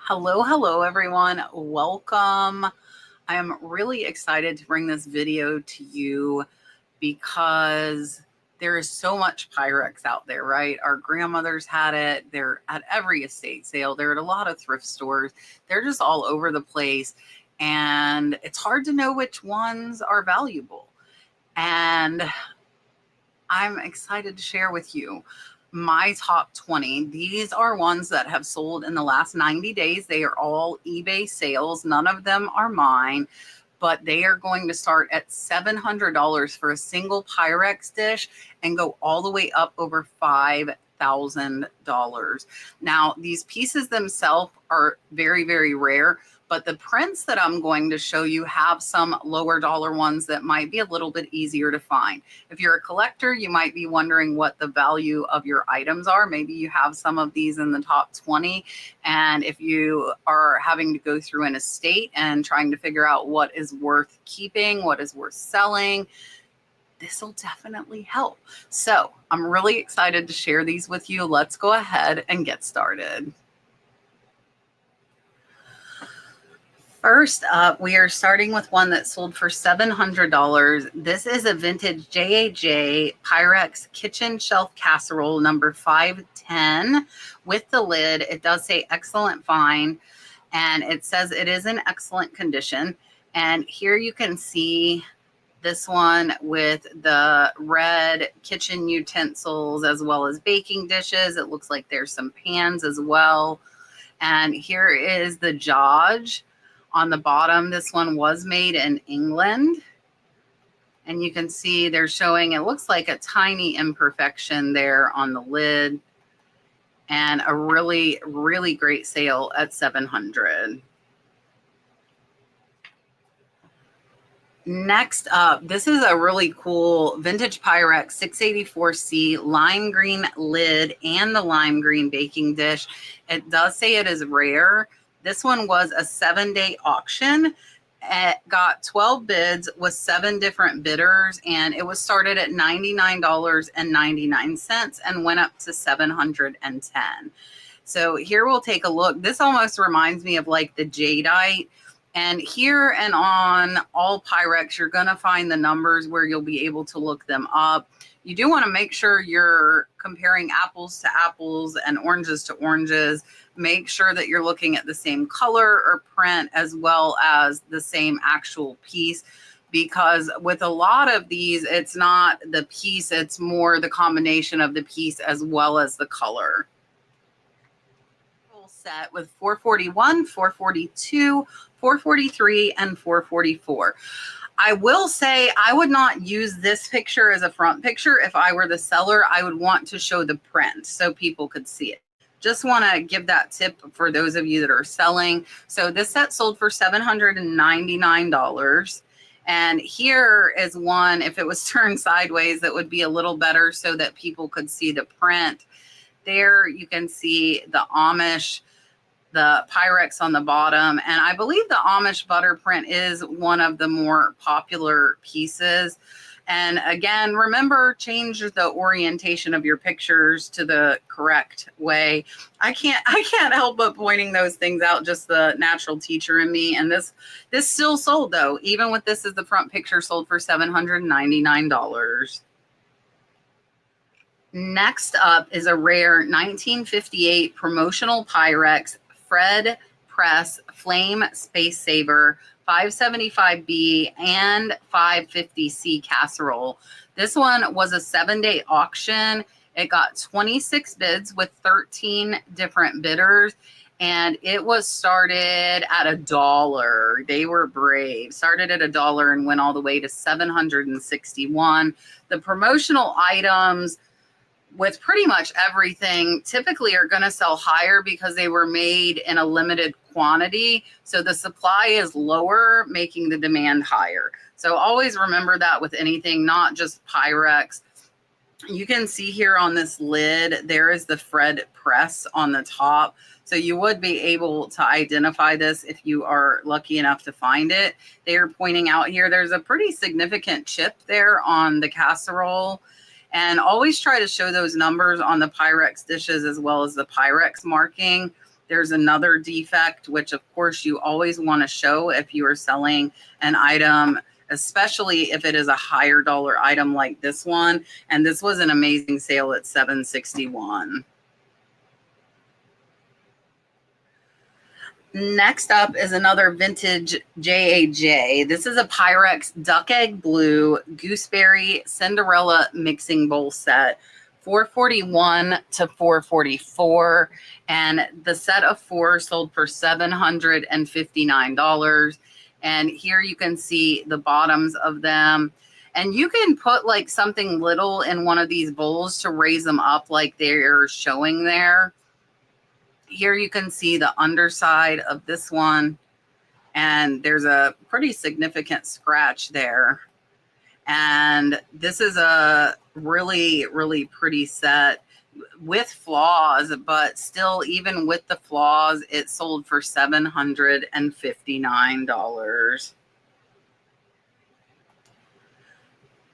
Hello everyone. Welcome. I am really excited to bring this video to you because there is so much Pyrex out there, right? Our grandmothers had it. They're at every estate sale. They're at a lot of thrift stores. They're just all over the place. And it's hard to know which ones are valuable. And I'm excited to share with you my top 20. These are ones that have sold in the last 90 days. They are all eBay sales. None of them are mine, but they are going to start at $700 for a single Pyrex dish and go all the way up over $5,000. Now, these pieces themselves are very, very rare, but the prints that I'm going to show you have some lower dollar ones that might be a little bit easier to find. If you're a collector, you might be wondering what the value of your items are. Maybe you have some of these in the top 20. And if you are having to go through an estate and trying to figure out what is worth keeping, what is worth selling, this will definitely help. So I'm really excited to share these with you. Let's go ahead and get started. First up, we are starting with one that sold for $700. This is a vintage JAJ Pyrex kitchen shelf casserole number 510 with the lid. It does say excellent fine, and it says it is in excellent condition. And here you can see this one with the red kitchen utensils as well as baking dishes. It looks like there's some pans as well. And here is the JAJ. On the bottom, this one was made in England. And you can see they're showing, it looks like a tiny imperfection there on the lid. And a really, really great sale at $700. Next up, this is a really cool vintage Pyrex 684C lime green lid and the lime green baking dish. It does say it is rare. This one was a 7-day auction. It got 12 bids with 7 different bidders, and it was started at $99.99 and went up to $710. So here we'll take a look. This almost reminds me of like the jadeite. And here and on all Pyrex, you're going to find the numbers where you'll be able to look them up. You do want to make sure you're comparing apples to apples and oranges to oranges. Make sure that you're looking at the same color or print as well as the same actual piece, because with a lot of these, it's not the piece, it's more the combination of the piece as well as the color. Set with 441, 442, 443, and 444. I will say I would not use this picture as a front picture. If I were the seller, I would want to show the print so people could see it. Just want to give that tip for those of you that are selling. So this set sold for $799. And here is one, if it was turned sideways, that would be a little better so that people could see the print. There you can see the Amish, the Pyrex on the bottom. And I believe the Amish Butterprint is one of the more popular pieces. And again, remember, change the orientation of your pictures to the correct way. I can't help but pointing those things out, just the natural teacher in me. And this still sold though, even with this as the front picture, sold for $799. Next up is a rare 1958 Promotional Pyrex Fred Press Flame Space Saver 575B and 550C casserole. This one was a 7-day auction. It got 26 bids with 13 different bidders, and it was started at $1. They were brave. Started at $1 and went all the way to $761. The promotional items with pretty much everything typically are going to sell higher because they were made in a limited quantity. So the supply is lower, making the demand higher. So always remember that with anything, not just Pyrex. You can see here on this lid, there is the Fred Press on the top. So you would be able to identify this if you are lucky enough to find it. They are pointing out here, there's a pretty significant chip there on the casserole. And always try to show those numbers on the Pyrex dishes as well as the Pyrex marking. There's another defect, which of course you always want to show if you are selling an item, especially if it is a higher dollar item like this one. And this was an amazing sale at $761. Next up is another vintage JAJ. This is a Pyrex Duck Egg Blue Gooseberry Cinderella mixing bowl set, $441 to $444, and the set of 4 sold for $759. And here you can see the bottoms of them. And you can put like something little in one of these bowls to raise them up like they're showing there. Here you can see the underside of this one, and there's a pretty significant scratch there. And this is a really, really pretty set with flaws, but still, even with the flaws, it sold for $759.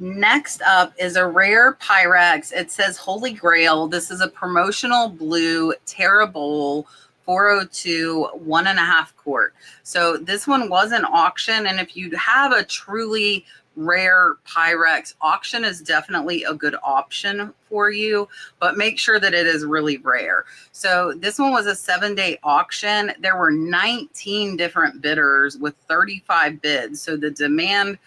Next up is a rare Pyrex. It says Holy Grail. This is a promotional blue Terra Bowl 402 1.5 quart. So this one was an auction, and if you have a truly rare Pyrex, auction is definitely a good option for you, but make sure that it is really rare. So this one was a 7-day auction. There were 19 different bidders with 35 bids. So the demand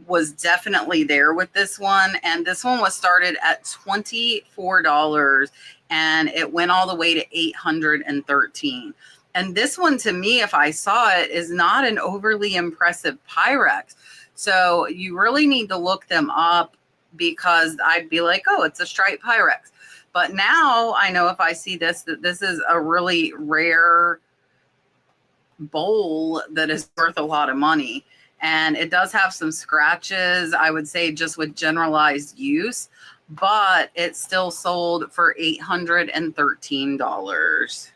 was definitely there with this one, and this one was started at $24 and it went all the way to $813. And this one, to me, if I saw it, is not an overly impressive Pyrex. So you really need to look them up, because I'd be like, oh, it's a striped Pyrex. But now I know if I see this, that this is a really rare bowl that is worth a lot of money. And it does have some scratches, I would say, just with generalized use, but it still sold for $813.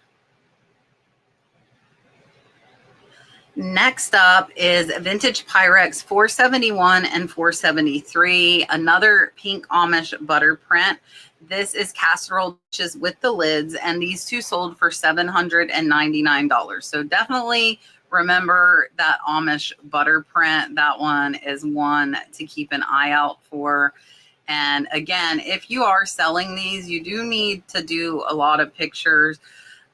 Next up is vintage Pyrex 471 and 473, another pink Amish Butterprint. This is casserole dishes with the lids, and these two sold for $799. So definitely remember that Amish Butterprint. That one is one to keep an eye out for. And again, if you are selling these, you do need to do a lot of pictures.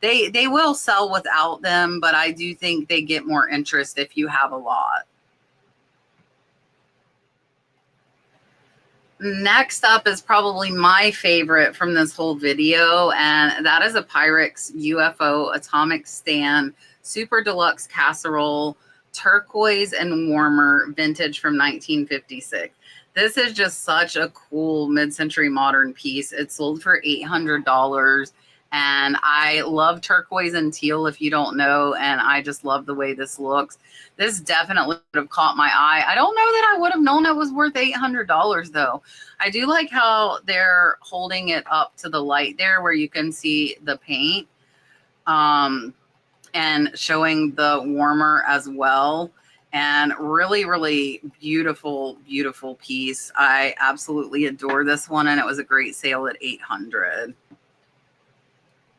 They will sell without them, but I do think they get more interest if you have a lot. Next up is probably my favorite from this whole video, and that is a Pyrex UFO Atomic Stand Super Deluxe Casserole, turquoise and warmer, vintage from 1956. This is just such a cool mid-century modern piece. It sold for $800, and I love turquoise and teal, if you don't know, and I just love the way this looks. This definitely would have caught my eye. I don't know that I would have known it was worth $800 though. I do like how they're holding it up to the light there where you can see the paint. And showing the warmer as well. And really, really beautiful, beautiful piece. I absolutely adore this one, and it was a great sale at $800.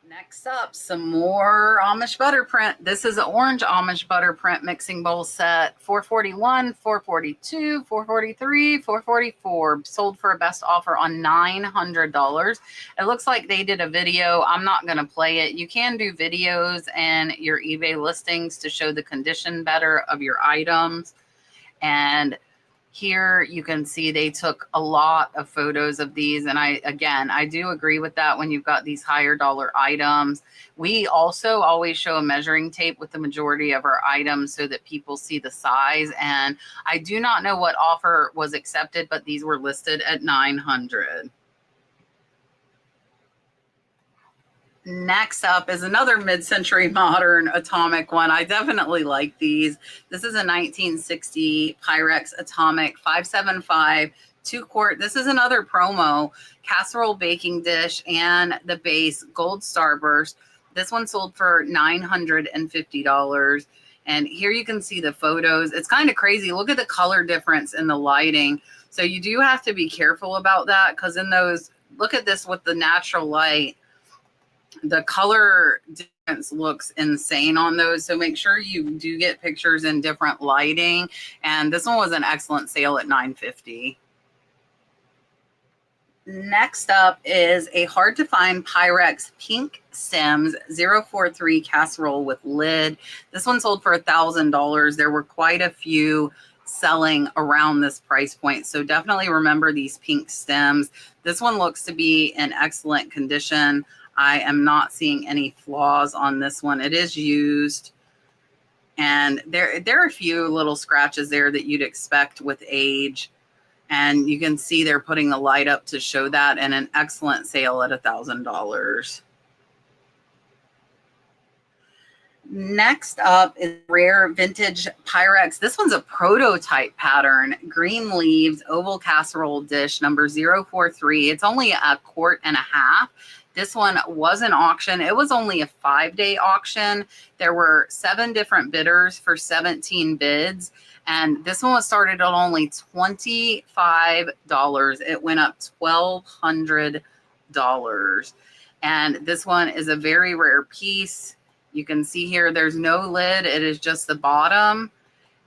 Next up, some more Amish Butterprint. This is an orange Amish Butterprint mixing bowl set, $441, $442, $443, $444. Sold for a best offer on $900. It looks like they did a video. I'm not going to play it. You can do videos and your eBay listings to show the condition better of your items. And here you can see they took a lot of photos of these. And I do agree with that when you've got these higher dollar items. We also always show a measuring tape with the majority of our items so that people see the size. And I do not know what offer was accepted, but these were listed at $900. Next up is another mid-century modern atomic one. I definitely like these. This is a 1960 Pyrex Atomic 575 2-quart. This is another promo casserole baking dish and the base gold starburst. This one sold for $950. And here you can see the photos. It's kind of crazy. Look at the color difference in the lighting. So you do have to be careful about that, because in those, look at this with the natural light. The color looks insane on those. So make sure you do get pictures in different lighting. And this one was an excellent sale at $9.50. Next up is a hard to find Pyrex Pink Sims 043 casserole with lid. This one sold for $1,000. There were quite a few selling around this price point. So definitely remember these pink stems. This one looks to be in excellent condition. I am not seeing any flaws on this one. It is used. And there are a few little scratches there that you'd expect with age. And you can see they're putting the light up to show that, and an excellent sale at $1,000. Next up is rare vintage Pyrex. This one's a prototype pattern, green leaves, oval casserole dish, number 043. It's only 1.5 quarts. This one was an auction. It was only a 5-day auction. There were 7 different bidders for 17 bids. And this one was started at only $25. It went up $1,200. And this one is a very rare piece. You can see here there's no lid. It is just the bottom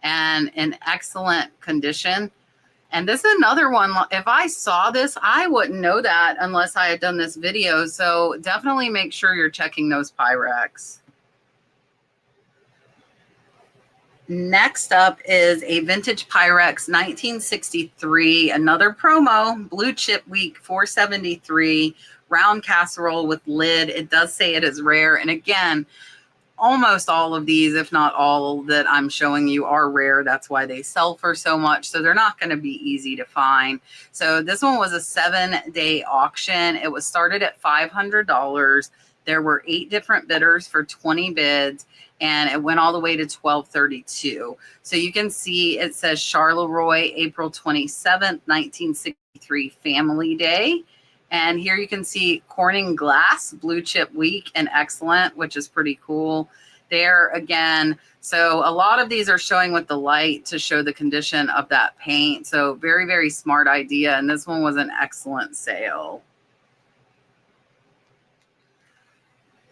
and in excellent condition. And this is another one. If I saw this, I wouldn't know that unless I had done this video. So definitely make sure you're checking those Pyrex. Next up is a vintage Pyrex 1963, another promo, Blue Chip Week 473, round casserole with lid. It does say it is rare. And again, almost all of these, if not all that I'm showing you, are rare. That's why they sell for so much. So they're not going to be easy to find. So this one was a 7-day auction. It was started at $500. There were 8 different bidders for 20 bids, and it went all the way to $1,232. So you can see it says Charleroi, April 27th, 1963, Family Day. And here you can see Corning Glass, Blue Chip Week, and excellent, which is pretty cool there again. So a lot of these are showing with the light to show the condition of that paint. So very, very smart idea. And this one was an excellent sale.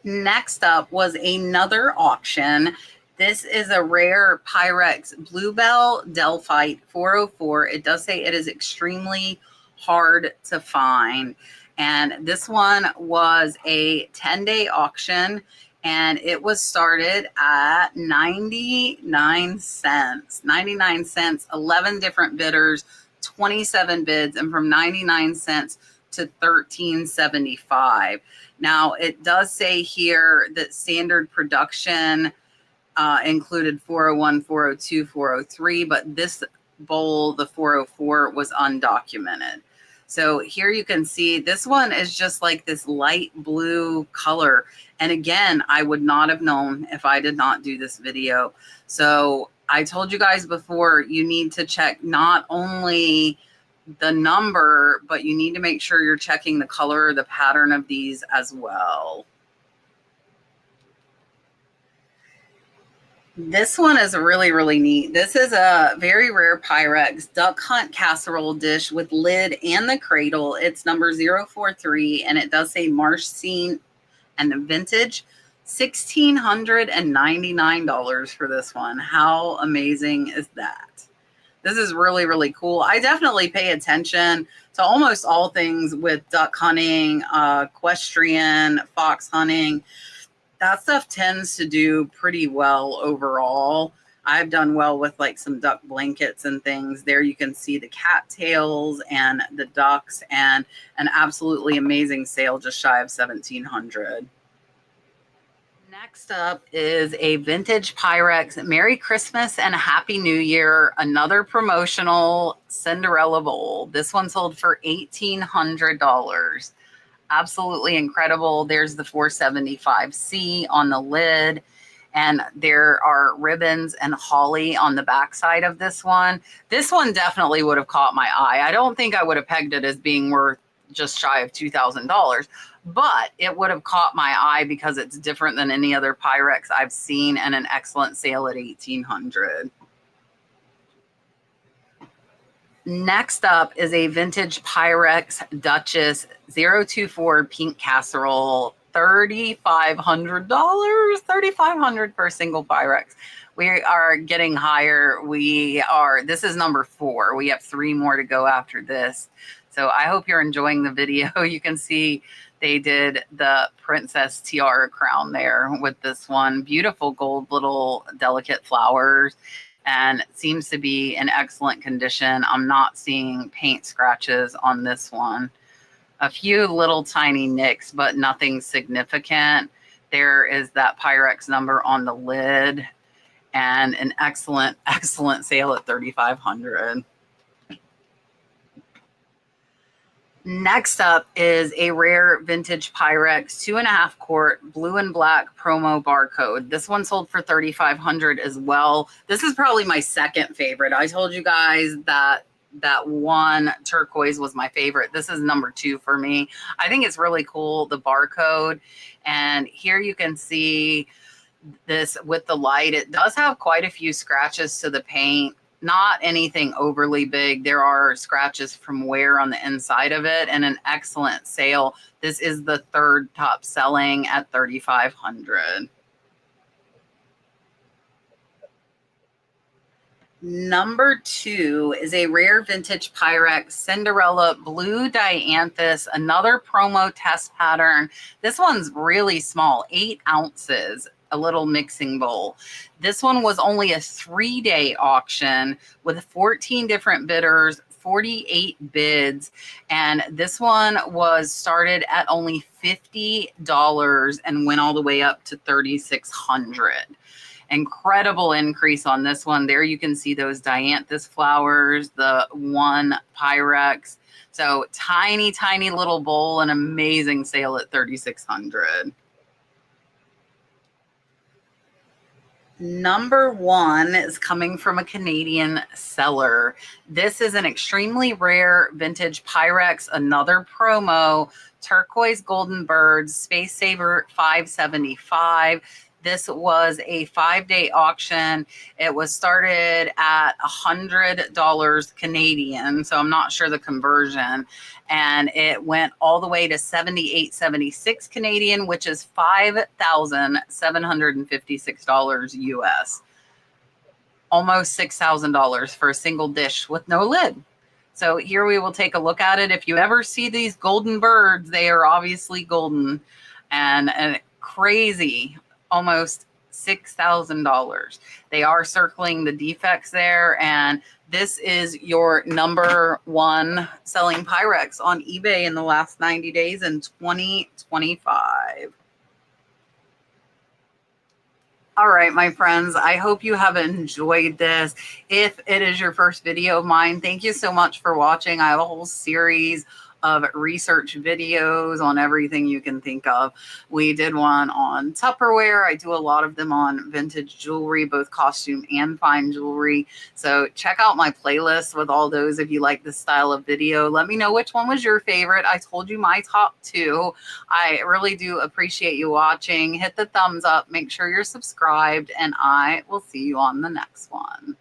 Next up was another auction. This is a rare Pyrex Bluebell Delphite 404. It does say it is extremely hard to find. And this one was a 10-day auction, and it was started at 99 cents. 99 cents, 11 different bidders, 27 bids, and from 99 cents to $13.75. Now, it does say here that standard production included 401, 402, 403, but this bowl, the 404, was undocumented. So here you can see this one is just like this light blue color. And again, I would not have known if I did not do this video. So I told you guys before, you need to check not only the number, but you need to make sure you're checking the color or the pattern of these as well. This one is really, really neat. This is a very rare Pyrex duck hunt casserole dish with lid and the cradle. It's number 043, and it does say marsh scene and the vintage. $1,699 for this one. How amazing is that? This is really, really cool. I definitely pay attention to almost all things with duck hunting, equestrian, fox hunting. That stuff tends to do pretty well overall. I've done well with like some duck blankets and things. There you can see the cattails and the ducks, and an absolutely amazing sale just shy of $1,700. Next up is a vintage Pyrex Merry Christmas and a Happy New Year, another promotional Cinderella bowl. This one sold for $1,800. Absolutely incredible. There's the 475C on the lid, and there are ribbons and holly on the backside of this one. This one definitely would have caught my eye. I don't think I would have pegged it as being worth just shy of $2,000, but it would have caught my eye because it's different than any other Pyrex I've seen, and an excellent sale at $1,800. Next up is a vintage Pyrex Duchess 024 pink casserole, $3,500. $3,500 for a single Pyrex. We are getting higher. This is number 4. We have 3 more to go after this. So I hope you're enjoying the video. You can see they did the princess tiara crown there with this one. Beautiful gold little delicate flowers, and it seems to be in excellent condition. I'm not seeing paint scratches on this one. A few little tiny nicks, but nothing significant. There is that Pyrex number on the lid, and an excellent sale at $3,500. Next up is a rare vintage Pyrex 2.5 quart blue and black promo barcode. This one sold for $3,500 as well. This is probably my second favorite. I told you guys that one turquoise was my favorite. This is number 2 for me. I think it's really cool, the barcode. And here you can see this with the light. It does have quite a few scratches to the paint. Not anything overly big. There are scratches from wear on the inside of it, and an excellent sale. This is the 3rd top selling at $3,500. Number 2 is a rare vintage Pyrex Cinderella Blue Dianthus, another promo test pattern. This one's really small, 8 ounces, a little mixing bowl. This one was only a 3-day auction with 14 different bidders, 48 bids, and this one was started at only $50 and went all the way up to $3,600. Incredible increase on this one. There you can see those Dianthus flowers, the one Pyrex. So tiny little bowl, an amazing sale at $3,600. Number 1 is coming from a Canadian seller. This is an extremely rare vintage Pyrex, another promo, turquoise golden birds, space saver 575. This was a 5-day auction. It was started at $100 Canadian, so I'm not sure the conversion. And it went all the way to $78.76 Canadian, which is $5,756 US. Almost $6,000 for a single dish with no lid. So here we will take a look at it. If you ever see these golden birds, they are obviously golden, and crazy. Almost $6,000. They are circling the defects there, and this is your number 1 selling Pyrex on eBay in the last 90 days in 2025. All right, my friends, I hope you have enjoyed this. If it is your first video of mine, thank you so much for watching. I have a whole series of research videos on everything you can think of. We did one on Tupperware. I do a lot of them on vintage jewelry, both costume and fine jewelry. So check out my playlist with all those if you like this style of video. Let me know which one was your favorite. I told you my top 2. I really do appreciate you watching. Hit the thumbs up. Make sure you're subscribed, and I will see you on the next one.